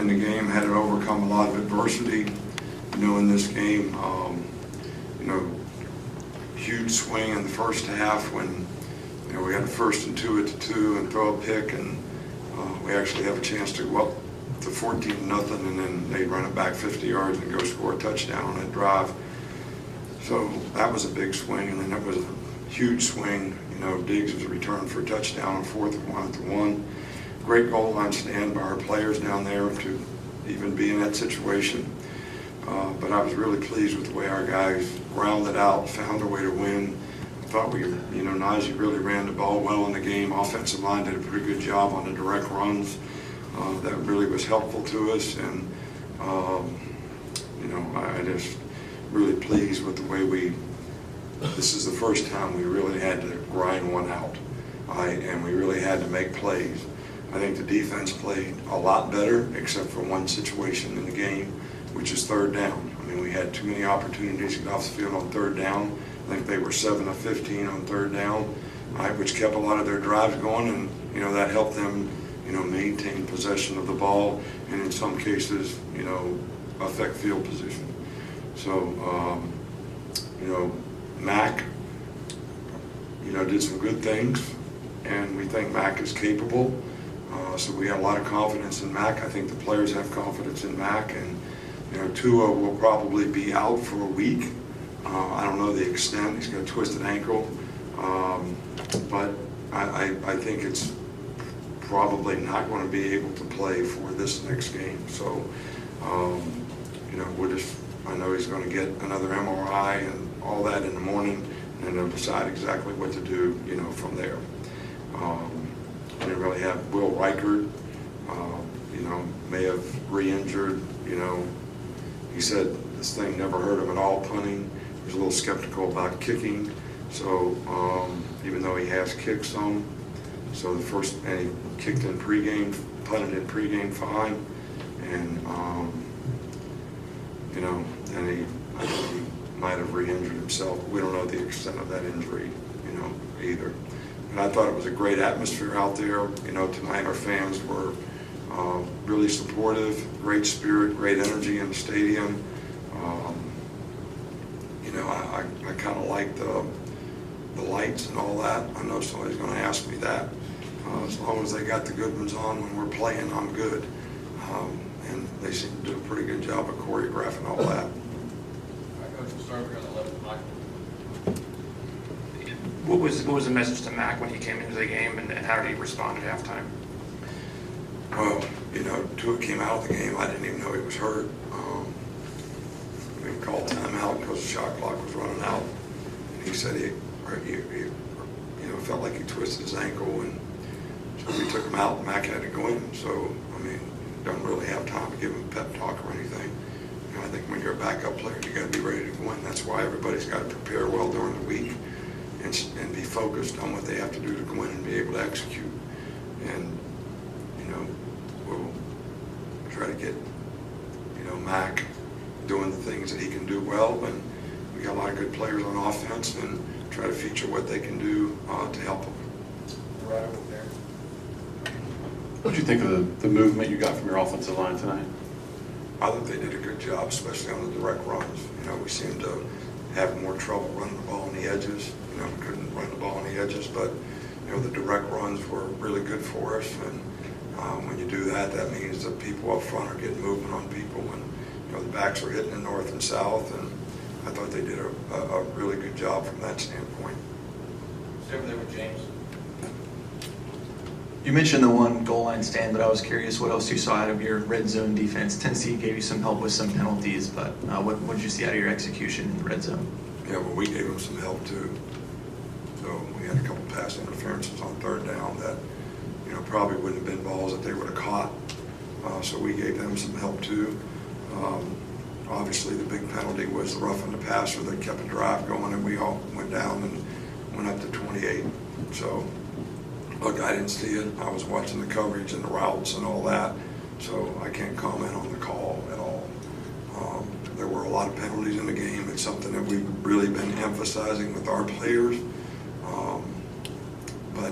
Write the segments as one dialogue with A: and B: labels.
A: in the game, had to overcome a lot of adversity, in this game. Huge swing in the first half when, we had a 1st and 2 at the 2 and throw a pick, and we actually have a chance to go up to 14-0, and then they run it back 50 yards and go score a touchdown on that drive. So that was a big swing, and then that was a huge swing. Diggs was returned for a touchdown on 4th and 1 at the 1. Great goal line stand by our players down there to even be in that situation. But I was really pleased with the way our guys grounded out, found a way to win. I thought Najee really ran the ball well in the game. Offensive line did a pretty good job on the direct runs. That really was helpful to us, and I just really pleased with the way this is the first time we really had to grind one out, and we really had to make plays. I think the defense played a lot better, except for one situation in the game, which is 3rd down. We had too many opportunities to get off the field on 3rd down. I think they were 7 of 15 on 3rd down, which kept a lot of their drives going, and that helped them maintain possession of the ball, and in some cases affect field position. So Mac did some good things, and we think Mac is capable. So we have a lot of confidence in Mac. I think the players have confidence in Mac, and Tua will probably be out for a week. I don't know the extent. He's got a twisted ankle, but I think it's probably not going to be able to play for this next game. So I know he's going to get another MRI and all that in the morning, and they'll decide exactly what to do from there. I didn't really have Will Reichard, may have re-injured. He said this thing never hurt him at all, punting. He was a little skeptical about kicking, so even though he has kicked some. So and he kicked in pregame, punted in pregame fine, and then I think he might have re-injured himself. We don't know the extent of that injury, either. And I thought it was a great atmosphere out there. Tonight our fans were really supportive, great spirit, great energy in the stadium. I kind of like the lights and all that. I know somebody's going to ask me that. As long as they got the good ones on when we're playing, I'm good. And they seem to do a pretty good job of choreographing all that.
B: Coach, we'll start here on the left, Mike.
C: What was the message to Mac when he came into the game, and how did he respond at halftime?
A: Well, Tua came out of the game. I didn't even know he was hurt. We called timeout because the shot clock was running out. And he said he felt like he twisted his ankle, and so we took him out, and Mac had to go in. So, don't really have time to give him a pep talk or anything. I think when you're a backup player, you got to be ready to go in. That's why everybody's got to prepare well during the week and be focused on what they have to do to go in and be able to execute. And, we'll try to get, Mac doing the things that he can do well. And we got a lot of good players on offense, and try to feature what they can do to help them.
B: Right over there.
D: What did you think of the movement you got from your offensive line tonight?
A: I think they did a good job, especially on the direct runs. We seemed to have more trouble running the ball on the edges. We couldn't run the ball on the edges, but the direct runs were really good for us. And when you do that, that means that people up front are getting movement on people, and the backs are hitting the north and south. And I thought they did a really good job from that standpoint.
B: Stay over there with James.
E: You mentioned the one goal line stand, but I was curious what else you saw out of your red zone defense. Tennessee gave you some help with some penalties, but what did you see out of your execution in the red zone?
A: Yeah, well, we gave them some help too. So we had a couple pass interferences on 3rd down that, probably wouldn't have been balls that they would have caught. So we gave them some help too. Obviously, the big penalty was the roughing the passer that kept the drive going, and we all went down and went up to 28. So, look, I didn't see it. I was watching the coverage and the routes and all that, so I can't comment on the call at all. There were a lot of penalties in the game. It's something that we've really been emphasizing with our players, but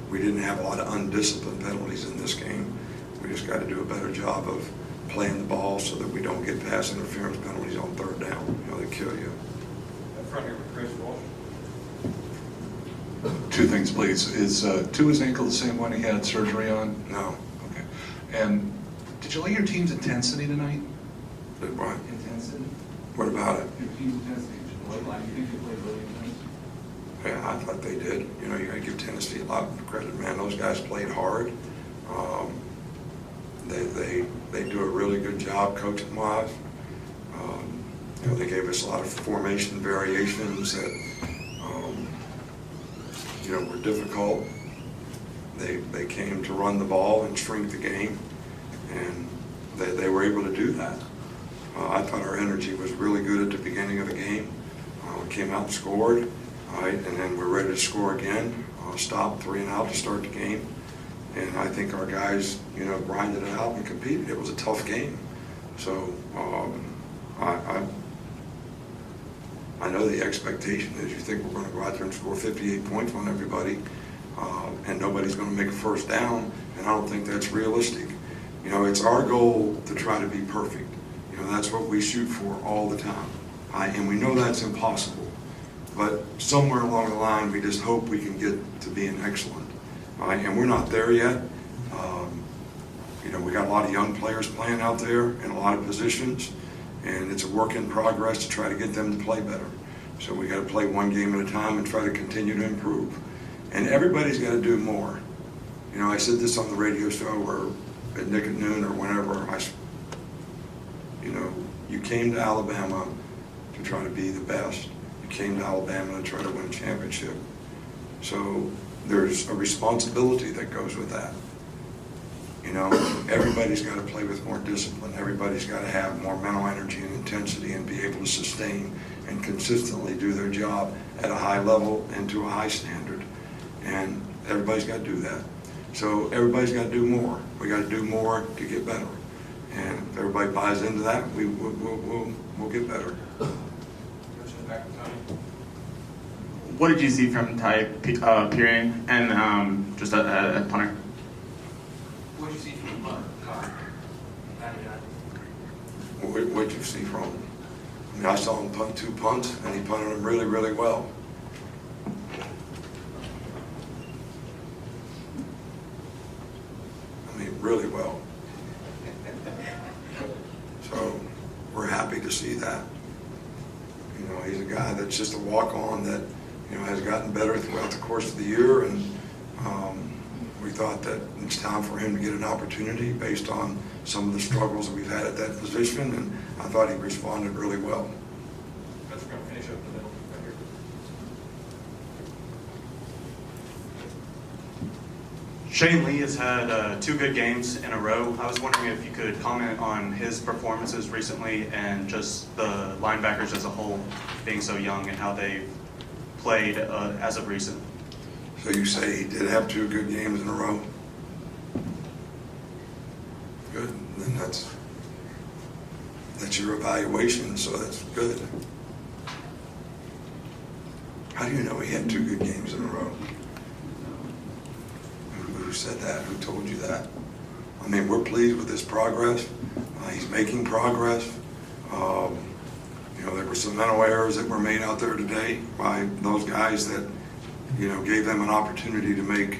A: we didn't have a lot of undisciplined penalties in this game. We just got to do a better job of playing the ball so that we don't get pass interference penalties on third down. You know, they kill you.
B: Up front here with Chris Walsh.
D: Two things, please. Is Tua's ankle the same one he had surgery on?
A: No.
D: Okay. And did you like your team's intensity tonight?
A: But what?
D: Intensity?
A: What about it?
D: Your team's intensity. Do you think they played really intense?
A: Yeah, I thought they did. You know, you got to give Tennessee a lot of credit, man. Those guys played hard. They do a really good job coaching wise. You know, they gave us a lot of formation variations that you know, were difficult. They came to run the ball and shrink the game, and they were able to do that. I thought our energy was really good at the beginning of the game. We came out and scored, right, and then we're ready to score again. Stopped 3 and out to start the game, and I think our guys, you know, grinded it out and competed. It was a tough game, so I know the expectation is you think we're going to go out there and score 58 points on everybody, and nobody's going to make a first down, and I don't think that's realistic. You know, it's our goal to try to be perfect. You know, that's what we shoot for all the time, and we know that's impossible. But somewhere along the line, we just hope we can get to being excellent, and we're not there yet. You know, we got a lot of young players playing out there in a lot of positions, and it's a work in progress to try to get them to play better. So we got to play one game at a time and try to continue to improve. And everybody's got to do more. You know, I said this on the radio show or at Nick at Noon or whenever. You know, you came to Alabama to try to be the best. You came to Alabama to try to win a championship. So there's a responsibility that goes with that. You know, everybody's got to play with more discipline. Everybody's got to have more mental energy and intensity and be able to sustain and consistently do their job at a high level and to a high standard. And everybody's got to do that. So everybody's got to do more. We got to do more to get better. And if everybody buys into that, we'll get better.
B: Coaching back to Tony.
F: What did you see from Ty Perine and just a punter?
B: What did you see from the punter?
A: What'd you see from him? I mean, I saw him punt 2 punts, and he punted them really, really well. I mean, really well. So we're happy to see that. You know, he's a guy that's just a walk-on that, you know, has gotten better throughout the course of the year, and we thought that it's time for him to get an opportunity based on some of the struggles that we've had at that position, and I thought he responded really well.
B: That's going to finish up the middle right here.
F: Shane Lee has had 2 good games in a row. I was wondering if you could comment on his performances recently and just the linebackers as a whole being so young and how they've played as of recent.
A: So you say he did have 2 good games in a row? Good. Then that's your evaluation, so that's good. How do you know he had 2 good games in a row? Who said that? Who told you that? I mean, we're pleased with his progress. He's making progress. You know, there were some mental errors that were made out there today by those guys that, you know, gave them an opportunity to make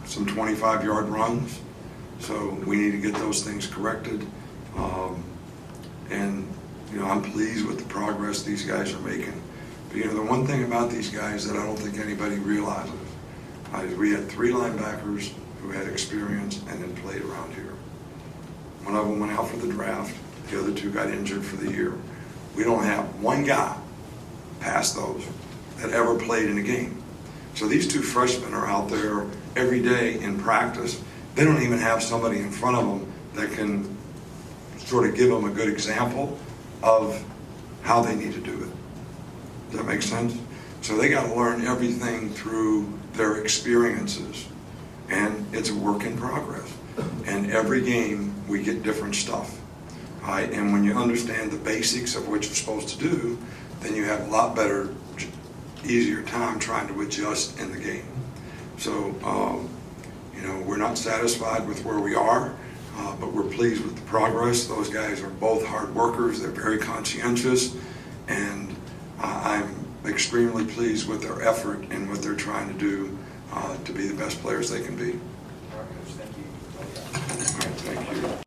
A: some 25-yard runs. So we need to get those things corrected. And, you know, I'm pleased with the progress these guys are making. But, you know, the one thing about these guys that I don't think anybody realizes is we had 3 linebackers who had experience and had played around here. One of them went out for the draft. The other 2 got injured for the year. We don't have one guy past those that ever played in a game. So these 2 freshmen are out there every day in practice. They don't even have somebody in front of them that can sort of give them a good example of how they need to do it. Does that make sense? So they got to learn everything through their experiences. And it's a work in progress. And every game we get different stuff. Right? And when you understand the basics of what you're supposed to do, then you have a lot better, easier time trying to adjust in the game. So, you know, we're not satisfied with where we are. but we're pleased with the progress. Those guys are both hard workers. They're very conscientious, and I'm extremely pleased with their effort and what they're trying to do to be the best players they can be.
B: All right, Coach, thank you.
A: All right, thank you.